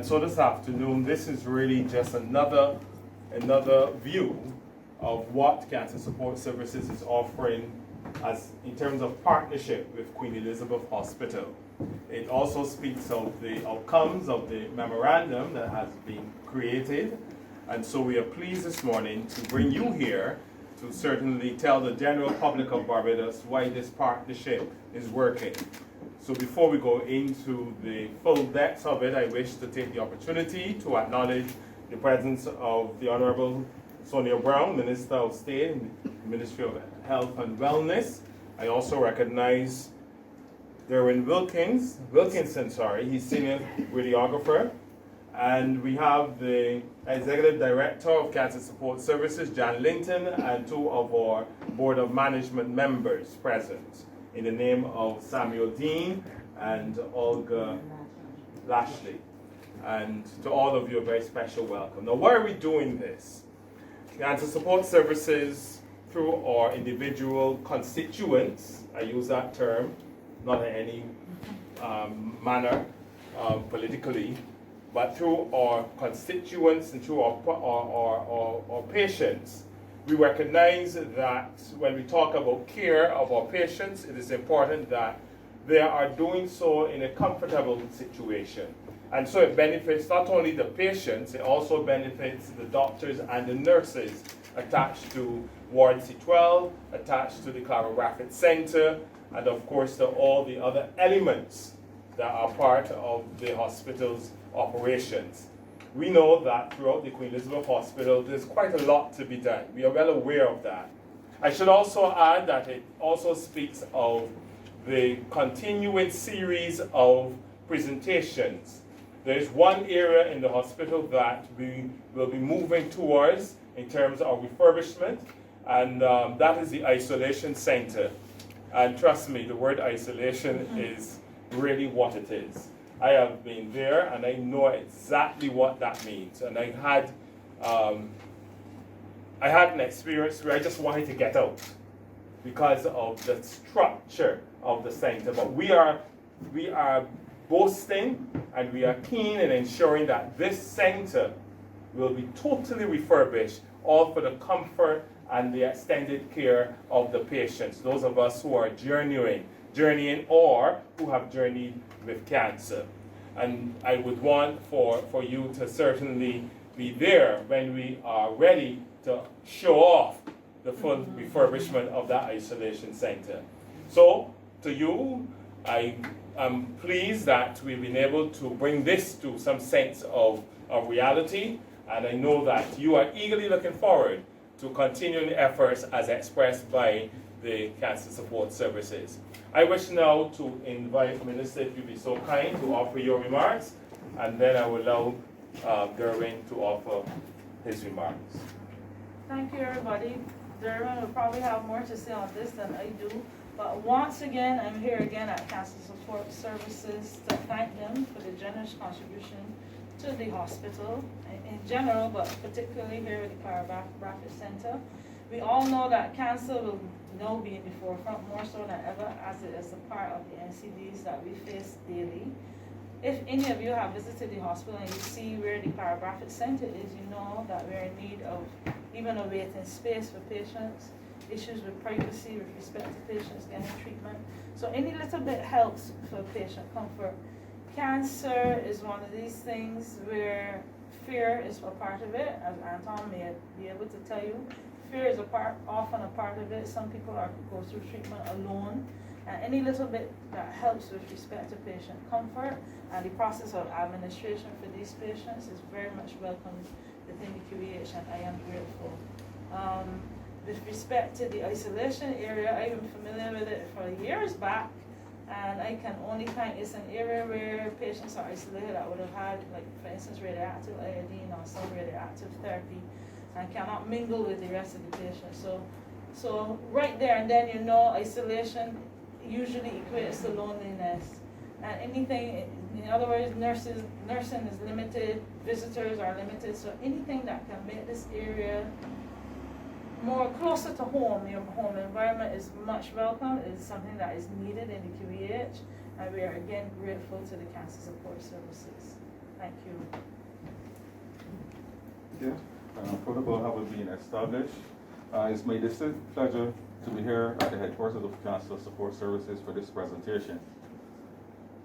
so this afternoon, this is really just another view of what Cancer Support Services is offering as in terms of partnership with Queen Elizabeth Hospital. It also speaks of the outcomes of the memorandum that has been created. And so we are pleased this morning to bring you here to certainly tell the general public of Barbados why this partnership is working. So before we go into the full depths of it, I wish to take the opportunity to acknowledge the presence of the Honorable Sonia Brown, Minister of State in the Ministry of Health and Wellness. I also recognize Derwin Wilkinson, he's Senior Radiographer. And we have the Executive Director of Cancer Support Services, Lynton, and two of our Board of Management members present in the name of Samuel Deane and Olga Lashley. And to all of you, a very special welcome. Now, why are we doing this? Cancer Support Services, through our individual constituents, I use that term, not in any manner politically, but through our constituents and through our patients, we recognize that when we talk about care of our patients, it is important that they are doing so in a comfortable situation. And so it benefits not only the patients, it also benefits the doctors and the nurses attached to Ward C12, attached to the Clara Brathwaite Center, and of course to all the other elements that are part of the hospital's operations. We know that throughout the Queen Elizabeth Hospital, there's quite a lot to be done. We are well aware of that. I should also add that it also speaks of the continuing series of presentations. There's one area in the hospital that we will be moving towards in terms of refurbishment, and that is the isolation center. And trust me, the word isolation is really what it is. I have been there and I know exactly what that means. And I had an experience where I just wanted to get out because of the structure of the center. But we are boasting and we are keen in ensuring that this center will be totally refurbished, all for the comfort and the extended care of the patients, those of us who are journeying or who have journeyed with cancer. And I would want for you to certainly be there when we are ready to show off the full refurbishment of that isolation center. So, to you, I am pleased that we've been able to bring this to some sense of reality, and I know that you are eagerly looking forward to continuing efforts as expressed by the Cancer Support Services. I wish now to invite Minister, if you'd be so kind, to offer your remarks, and then I will allow Derwin to offer his remarks. Thank you, everybody. Derwin will probably have more to say on this than I do, but once again, I'm here again at Cancer Support Services to thank them for the generous contribution to the hospital in general, but particularly here at the Clara Brathwaite Center. We all know that cancer will now be in the forefront more so than ever, as it is a part of the NCDs that we face daily. If any of you have visited the hospital and you see where the Clara Brathwaite Center is, you know that we're in need of even a waiting space for patients, issues with privacy with respect to patients getting treatment. So any little bit helps for patient comfort. Cancer is one of these things where fear is a part of it, as Antoine may be able to tell you. Fear is often a part of it. Some people go through treatment alone, and any little bit that helps with respect to patient comfort and the process of administration for these patients is very much welcomed within the QEH, and I am grateful. With respect to the isolation area, I've been familiar with it for years back, and I can only thank it's an area where patients are isolated that would have had, like for instance, radioactive iodine or some radioactive therapy, and cannot mingle with the rest of the patients. So right there and then, you know, isolation usually equates to loneliness. And anything, in other words, nursing is limited, visitors are limited, so anything that can make this area more closer to home, your home environment is much welcome. It's something that is needed in the QEH, and we are again grateful to the Cancer Support Services. Thank you. Protocol having been established, it's my distinct pleasure to be here at the headquarters of Cancer Support Services for this presentation.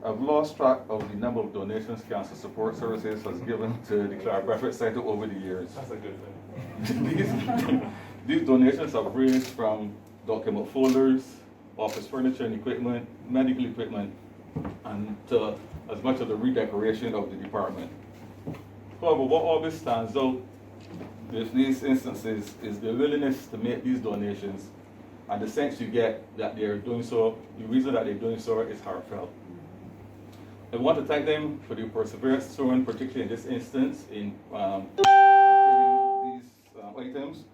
I've lost track of the number of donations Cancer Support Services has given to the Clara Brathwaite Center over the years. That's a good thing. These donations have ranged from document folders, office furniture and equipment, medical equipment, and to as much of the redecoration of the department. However, what always stands out with these instances is the willingness to make these donations, and the sense you get that they're doing so, the reason that they're doing so is heartfelt. I want to thank them for the perseverance shown, particularly in this instance, in obtaining these items,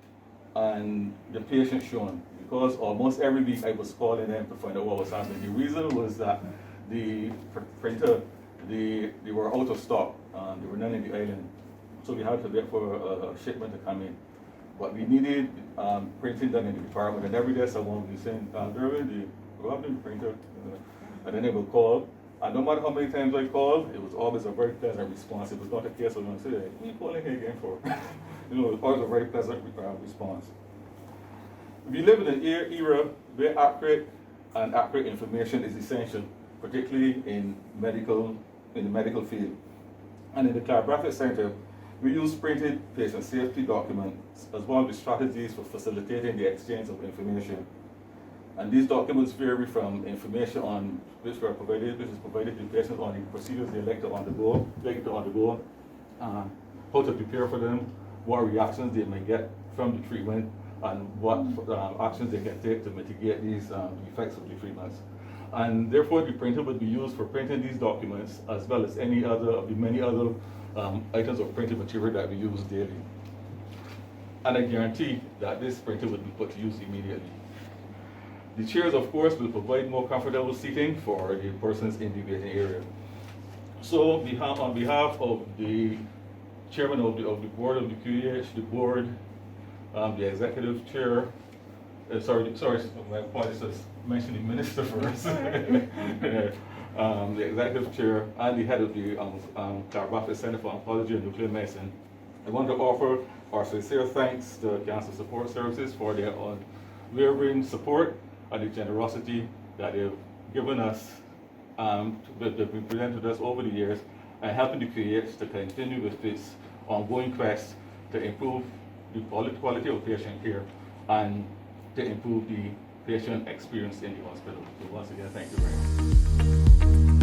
and the patience shown, because almost every week I was calling them to find out what was happening. The reason was that the printer, they were out of stock, there were none in the island, so we had to wait for a shipment to come in. But we needed printing done in the department, and every day someone would be saying, Derwin, do you have the printer? And then they would call, and no matter how many times I called, it was always a very pleasant response. It was not a case of them saying, what are you calling here again for? It was always a very pleasant response. We live in an era where accurate information is essential, particularly in the medical field. And in the Clara Brathwaite Center, we use printed patient safety documents as one of the strategies for facilitating the exchange of information. And these documents vary from information on which is provided to patients on the procedures they like to undergo, how to prepare for them, what reactions they may get from the treatment, and what actions they can take to mitigate these effects of the treatments. And therefore, the printer would be used for printing these documents, as well as any other of the many other items of printed material that we use daily. And I guarantee that this printer would be put to use immediately. The chairs, of course, will provide more comfortable seating for the persons in the waiting area. So, on behalf of the chairman of the board of the QEH, the board, the executive chair, my apologies, let's mention the minister first. The executive chair and the head of the Clara Brathwaite Center for Oncology and Nuclear Medicine, I want to offer our sincere thanks to Cancer Support Services for their unwavering support and the generosity that they've given us, that they've been presented to us over the years, and helping the QEH to continue with its ongoing quest to improve the quality of patient care and to improve the patient experience in the hospital. So once again, thank you very much.